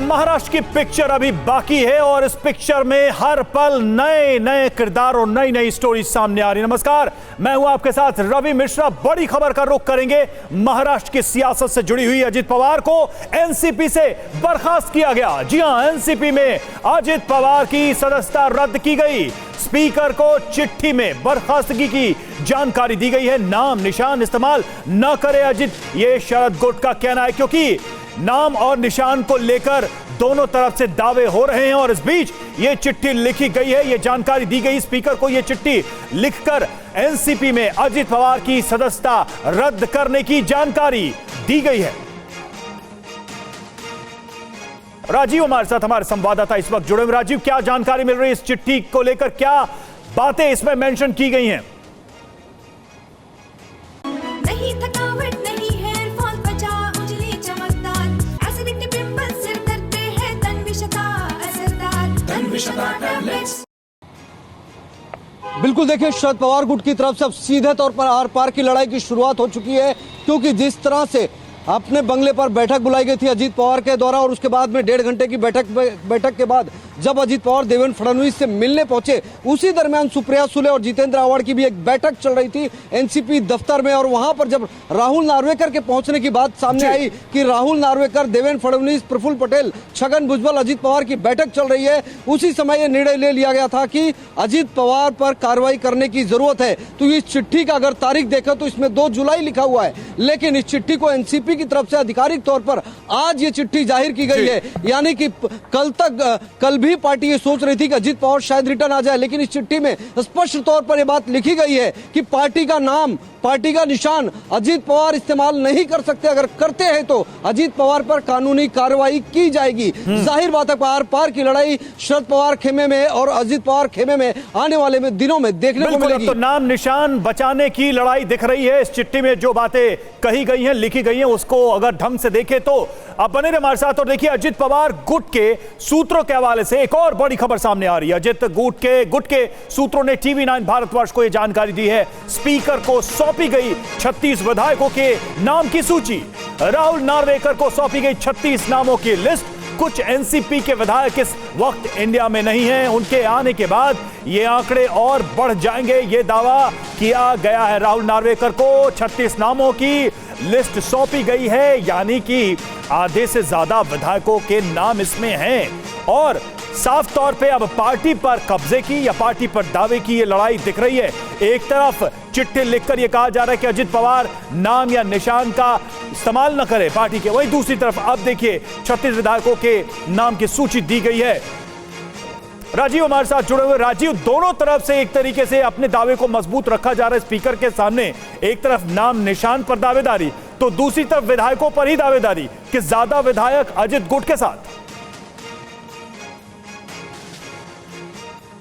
महाराष्ट्र की पिक्चर अभी बाकी है और इस पिक्चर में हर पल नए नए किरदार और नई नई स्टोरी सामने आ रही है। नमस्कार, मैं हूं आपके साथ रवि मिश्रा। बड़ी खबर का रुख करेंगे महाराष्ट्र की सियासत से जुड़ी हुई। अजित पवार को एनसीपी से बर्खास्त किया गया। जी हां, एनसीपी में अजित पवार की सदस्यता रद्द की गई। स्पीकर को चिट्ठी में बर्खास्तगी की जानकारी दी गई है। नाम निशान इस्तेमाल न करे अजित, यह शरद गुट का कहना है, क्योंकि नाम और निशान को लेकर दोनों तरफ से दावे हो रहे हैं। और इस बीच यह चिट्ठी लिखी गई है, यह जानकारी दी गई स्पीकर को, यह चिट्ठी लिखकर एनसीपी में अजित पवार की सदस्यता रद्द करने की जानकारी दी गई है। राजीव हमारे साथ, हमारे संवाददाता इस वक्त जुड़े हुए। राजीव, क्या जानकारी मिल रही है इस चिट्ठी को लेकर, क्या बातें इसमें मेंशन की गई हैं? नहीं थकावट नहीं है, फॉल बचा उजली चमकदार, एसिडिटी पिंपल सिर दर्द पे है तनविशता असरदार, तनविशता टैबलेट्स। बिल्कुल, देखिए, शरद पवार गुट की तरफ से अब सीधे तौर पर आर पार की लड़ाई की शुरुआत हो चुकी है, क्योंकि जिस तरह से अपने बंगले पर बैठक बुलाई गई थी अजीत पवार के द्वारा, और उसके बाद में 1.5 घंटे की बैठक के बाद जब अजीत पवार देवेंद्र फडणवीस से मिलने पहुंचे, उसी दरमियान सुप्रिया सुले और जितेंद्र आव्हाड की भी एक बैठक चल रही थी एनसीपी दफ्तर में। और वहां पर जब राहुल नार्वेकर के पहुंचने की बात सामने आई कि राहुल नार्वेकर, देवेंद्र फडणवीस, प्रफुल्ल पटेल, छगन भुजबल, अजीत पवार की बैठक चल रही है, उसी समय यह निर्णय ले लिया गया था कि अजीत पवार पर कार्रवाई करने की जरूरत है। तो इस चिट्ठी का अगर तारीख देखें तो इसमें 2 जुलाई लिखा हुआ है, लेकिन इस चिट्ठी को एनसीपी की तरफ से आधिकारिक तौर पर आज ये चिट्ठी जाहिर की गई है। यानी कि कल भी पार्टी ये सोच रही थी कि अजीत पवार शायद रिटर्न आ जाए, लेकिन इस चिट्ठी में स्पष्ट तौर पर यह बात लिखी गई है कि पार्टी का नाम, पार्टी का निशान अजीत पवार इस्तेमाल नहीं कर सकते। अगर करते हैं तो अजीत पवार पर कानूनी कार्रवाई की जाएगी। जाहिर बात है, पार पार की लड़ाई शरद पवार खेमे में और अजीत पवार खेमे में आने वाले दिनों में देखने को मिलेगी। तो नाम निशान बचाने की लड़ाई दिख रही है। इस चिट्ठी में जो बातें कही गई हैं, लिखी गई हैं, उसको अगर ढंग से देखें तो अब बने रहे हमारे साथ। और देखिए, अजित पवार गुट के सूत्रों के हवाले से एक और बड़ी खबर सामने आ रही है। अजित गुट के सूत्रों ने TV9 भारतवर्ष को यह जानकारी दी है, स्पीकर को सौंपी गई 36 विधायकों के नाम की सूची। राहुल नार्वेकर को सौंपी गई 36 नामों की लिस्ट। कुछ एनसीपी के विधायक इस वक्त इंडिया में नहीं हैं, उनके आने के बाद ये आंकड़े और बढ़ जाएंगे, ये दावा किया गया है। राहुल नार्वेकर को 36 नामों की लिस्ट सौंपी गई है, यानी कि आधे से ज्यादा विधायकों के नाम इसमें हैं। और साफ तौर पे अब पार्टी पर कब्जे की या पार्टी पर दावे की ये लड़ाई दिख रही है। एक तरफ चिट्ठी लिखकर यह कहा जा रहा है कि अजित पवार नाम या निशान का इस्तेमाल न करे पार्टी के, वहीं दूसरी तरफ अब देखिए 36 विधायकों के नाम की सूची दी गई है। राजीव हमारे साथ जुड़े हुए। राजीव, दोनों तरफ से एक तरीके से अपने दावे को मजबूत रखा जा रहा है स्पीकर के सामने। एक तरफ नाम निशान पर दावेदारी, तो दूसरी तरफ विधायकों पर ही दावेदारी कि ज्यादा विधायक अजित गुट के साथ।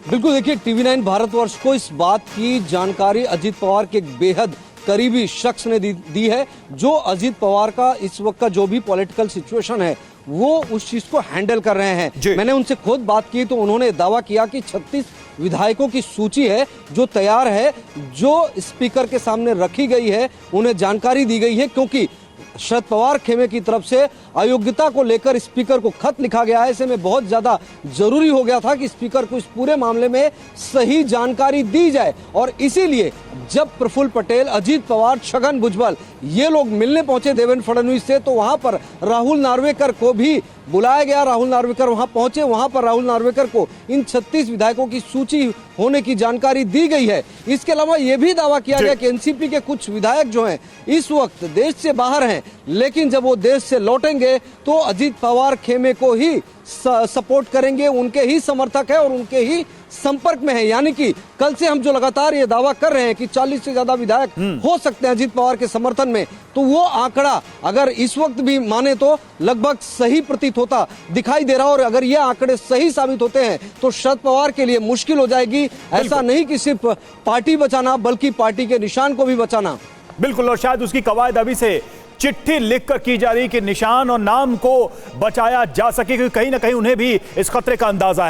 बिल्कुल, देखिए, TV9 भारतवर्ष को इस बात की जानकारी अजीत पवार के एक बेहद करीबी शख्स ने दी है, जो अजीत पवार का इस वक्त का जो भी पॉलिटिकल सिचुएशन है वो उस चीज को हैंडल कर रहे हैं। मैंने उनसे खुद बात की तो उन्होंने दावा किया कि 36 विधायकों की सूची है जो तैयार है, जो स्पीकर के सामने रखी गई है, उन्हें जानकारी दी गई है, क्योंकि शरद पवार खेमे की तरफ से अयोग्यता को लेकर स्पीकर को खत लिखा गया है। ऐसे में बहुत ज्यादा जरूरी हो गया था कि स्पीकर को इस पूरे मामले में सही जानकारी दी जाए। और इसीलिए जब प्रफुल्ल पटेल, अजीत पवार, छगन भुजबल ये लोग मिलने पहुंचे देवेंद्र फडणवीस से, तो वहां पर राहुल नार्वेकर को भी बुलाया गया। राहुल नार्वेकर वहां पहुंचे, वहां पर राहुल नार्वेकर को इन 36 विधायकों की सूची होने की जानकारी दी गई है। इसके अलावा यह भी दावा किया गया कि एनसीपी के कुछ विधायक जो हैं इस वक्त देश से बाहर हैं, लेकिन जब वो देश से लौटेंगे तो अजीत पवार खेमे को ही सपोर्ट करेंगे, उनके ही समर्थक है और उनके ही संपर्क में है। यानी कि कल से हम जो लगातार ये दावा कर रहे हैं कि 40 से ज्यादा विधायक हो सकते हैं अजीत पवार के समर्थन में, तो वो आंकड़ा अगर इस वक्त भी माने तो लगभग सही प्रतीत होता दिखाई दे रहा। और अगर ये आंकड़े सही साबित होते हैं तो शरद पवार के लिए मुश्किल हो जाएगी। ऐसा नहीं कि सिर्फ पार्टी बचाना, बल्कि पार्टी के निशान को भी बचाना। बिल्कुल, और शायद उसकी कवायद अभी से चिट्ठी लिखकर की जा रही कि निशान और नाम को बचाया जा सके, क्योंकि कहीं ना कहीं उन्हें भी इस खतरे का अंदाजा है।